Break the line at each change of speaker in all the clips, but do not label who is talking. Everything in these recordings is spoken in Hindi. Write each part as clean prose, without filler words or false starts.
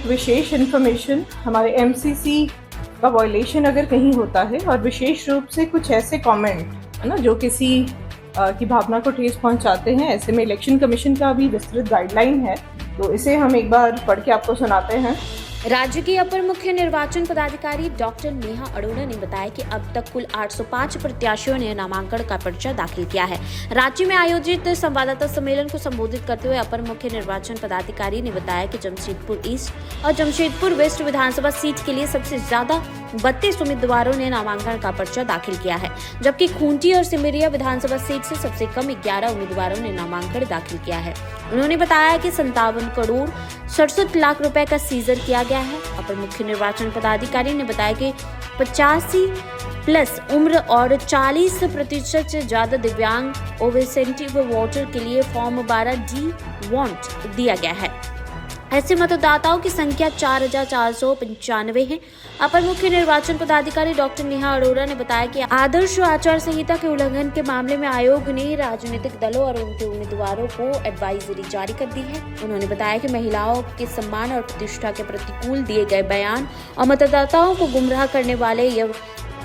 एक विशेष इन्फॉर्मेशन, हमारे एमसीसी का वॉयलेशन अगर कहीं होता है और विशेष रूप से कुछ ऐसे कमेंट है ना जो किसी की भावना को ठेस पहुंचाते हैं, ऐसे में इलेक्शन कमीशन का भी विस्तृत गाइडलाइन है, तो इसे हम एक बार पढ़ के आपको सुनाते हैं।
राज्य के अपर मुख्य निर्वाचन पदाधिकारी डॉक्टर नेहा अरोड़ा ने बताया कि अब तक कुल 805 प्रत्याशियों ने नामांकन का पर्चा दाखिल किया है। राज्य में आयोजित संवाददाता सम्मेलन को संबोधित करते हुए अपर मुख्य निर्वाचन पदाधिकारी ने बताया कि जमशेदपुर ईस्ट और जमशेदपुर वेस्ट विधानसभा सीट के लिए सबसे ज्यादा 32 उम्मीदवारों ने नामांकन का पर्चा दाखिल किया है, जबकि खूंटी और सिमरिया विधानसभा सीट से सबसे कम 11 उम्मीदवारों ने नामांकन दाखिल किया है। उन्होंने बताया कि 57 करोड़ 67 लाख रुपए का सीजर किया गया है। अपर मुख्य निर्वाचन पदाधिकारी ने बताया कि 85+ उम्र और 40% से ज्यादा दिव्यांग ओवरसेंटिव वोटर के लिए फॉर्म 12D वांट दिया गया है। ऐसे मतदाताओं की संख्या 4495 है। अपर मुख्य निर्वाचन पदाधिकारी डॉक्टर नेहा अरोड़ा ने बताया कि आदर्श आचार संहिता के उल्लंघन के मामले में आयोग ने राजनीतिक दलों और उनके उम्मीदवारों को एडवाइजरी जारी कर दी है। उन्होंने बताया कि महिलाओं के सम्मान और प्रतिष्ठा के प्रतिकूल दिए गए बयान और मतदाताओं को गुमराह करने वाले या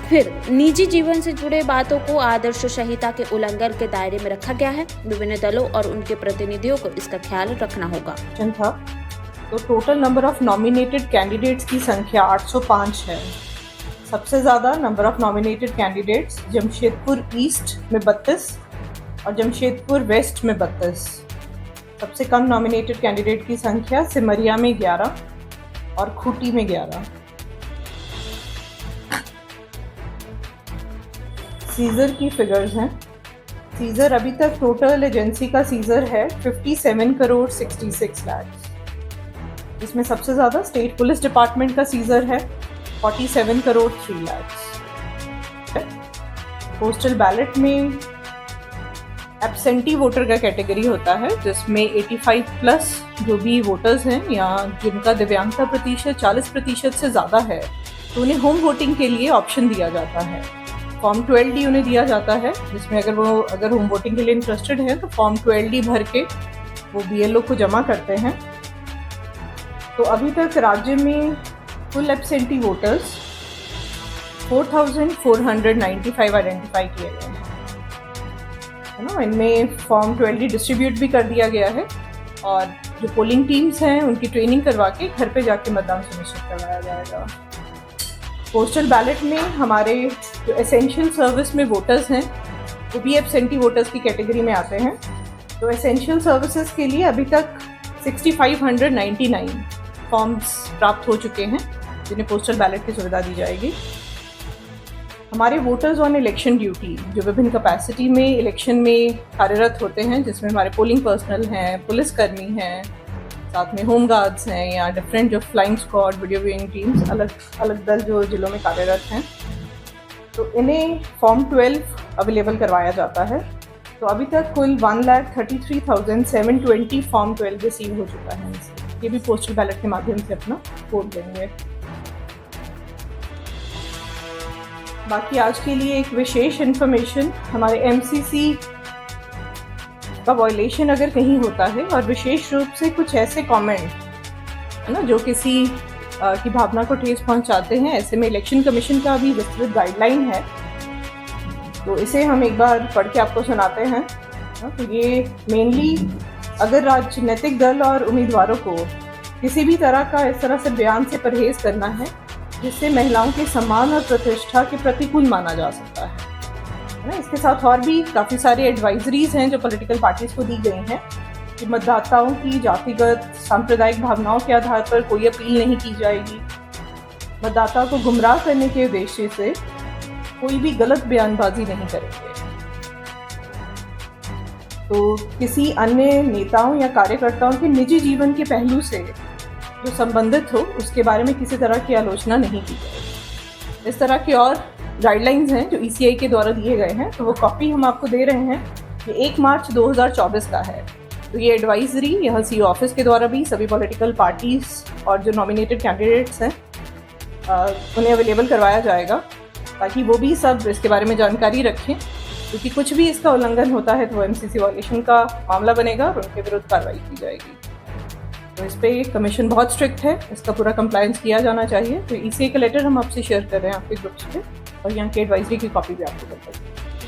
फिर निजी जीवन से जुड़े बातों को आदर्श संहिता के उल्लंघन के दायरे में रखा गया है। विभिन्न दलों और उनके प्रतिनिधियों को इसका ख्याल रखना होगा।
तो total number of nominated candidates की संख्या 805 है। सबसे ज़्यादा number of nominated candidates Jamshedpur east में 32 और जमशेदपुर वेस्ट में 32। सबसे कम नॉमिनेटेड कैंडिडेट की संख्या सिमरिया में 11 और खूंटी में 11। सीजर की फिगर्स हैं। सीजर अभी तक टोटल एजेंसी का सीजर है 57 करोड़ 66 लाख। इसमें सबसे ज़्यादा स्टेट पुलिस डिपार्टमेंट का सीजर है 47 करोड़ 3 लाख। पोस्टल बैलेट में एब्सेंटी वोटर का कैटेगरी होता है, जिसमें 85+ जो भी वोटर्स हैं या जिनका दिव्यांगता प्रतिशत 40% से ज़्यादा है, तो उन्हें होम वोटिंग के लिए ऑप्शन दिया जाता है। फॉर्म 12D उन्हें दिया जाता है, जिसमें अगर होम वोटिंग के लिए इंटरेस्टेड है तो फॉर्म 12D भर के वो BLO को जमा करते हैं। तो अभी तक राज्य में कुल एब्सेंटी वोटर्स 4495 आइडेंटिफाई किए गए हैं, है ना। इनमें फॉर्म 12D डिस्ट्रीब्यूट भी कर दिया गया है और जो पोलिंग टीम्स हैं उनकी ट्रेनिंग करवा के घर पे जाके मतदान सुनिश्चित करवाया जाएगा। पोस्टल बैलेट में हमारे जो एसेंशियल सर्विस में वोटर्स हैं वो भी एब्सेंटी वोटर्स की कैटेगरी में आते हैं। तो एसेंशियल सर्विसेज के लिए अभी तक 6599 फॉर्म्स प्राप्त हो चुके हैं, जिन्हें पोस्टल बैलेट की सुविधा दी जाएगी। हमारे वोटर्स ऑन इलेक्शन ड्यूटी जो विभिन्न कैपेसिटी में इलेक्शन में कार्यरत होते हैं, जिसमें हमारे पोलिंग पर्सनल हैं, पुलिसकर्मी हैं, साथ में होम गार्ड्स हैं या डिफरेंट जो flying squad, video viewing teams, अलग अलग दल जो जिलों में कार्यरत हैं, तो इन्हें फॉर्म 12 अवेलेबल करवाया जाता है। तो अभी तक कुल 1,33,720 फॉर्म 12 रिसीव हो चुका है। ये भी पोस्टल बैलेट के माध्यम से अपना वोट देंगे। बाकी आज के लिए एक विशेष इन्फॉर्मेशन, हमारे एमसीसी का वॉयलेशन अगर कहीं होता है और विशेष रूप से कुछ ऐसे कमेंट है ना जो किसी की भावना को ठेस पहुंचाते हैं, ऐसे में इलेक्शन कमीशन का भी विस्तृत गाइडलाइन है, तो इसे हम एक बार पढ़ के आपको सुनाते हैं। तो ये मेनली अगर राजनीतिक दल और उम्मीदवारों को किसी भी तरह का इस तरह से बयान से परहेज करना है जिससे महिलाओं के सम्मान और प्रतिष्ठा के प्रतिकूल माना जा सकता है ना। इसके साथ और भी काफ़ी सारे एडवाइजरीज हैं जो पॉलिटिकल पार्टीज को दी गई हैं कि मतदाताओं की जातिगत सांप्रदायिक भावनाओं के आधार पर कोई अपील नहीं की जाएगी, मतदाताओं को गुमराह करने के उद्देश्य से कोई भी गलत बयानबाजी नहीं करेंगे। तो किसी अन्य नेताओं या कार्यकर्ताओं के निजी जीवन के पहलू से जो संबंधित हो उसके बारे में किसी तरह की आलोचना नहीं की जाएगी। इस तरह की और गाइडलाइंस हैं जो ECI के द्वारा दिए गए हैं, तो वो कॉपी हम आपको दे रहे हैं। ये 1 मार्च 2024 का है। तो ये एडवाइजरी यहाँ CO ऑफिस के द्वारा भी सभी पॉलिटिकल पार्टीज और जो नॉमिनेटेड कैंडिडेट्स हैं उन्हें अवेलेबल करवाया जाएगा, ताकि वो भी सब इसके बारे में जानकारी रखें, क्योंकि कुछ भी इसका उल्लंघन होता है तो MCC वॉयलेशन का मामला बनेगा और उनके विरुद्ध कार्रवाई की जाएगी। तो इस पे कमीशन बहुत स्ट्रिक्ट है, इसका पूरा कंप्लायंस किया जाना चाहिए। तो ECA का लेटर हम आपसे शेयर कर रहे हैं आपके ग्रुप्स पे, और यहाँ की एडवाइजरी की कॉपी भी आपको कर देंगे।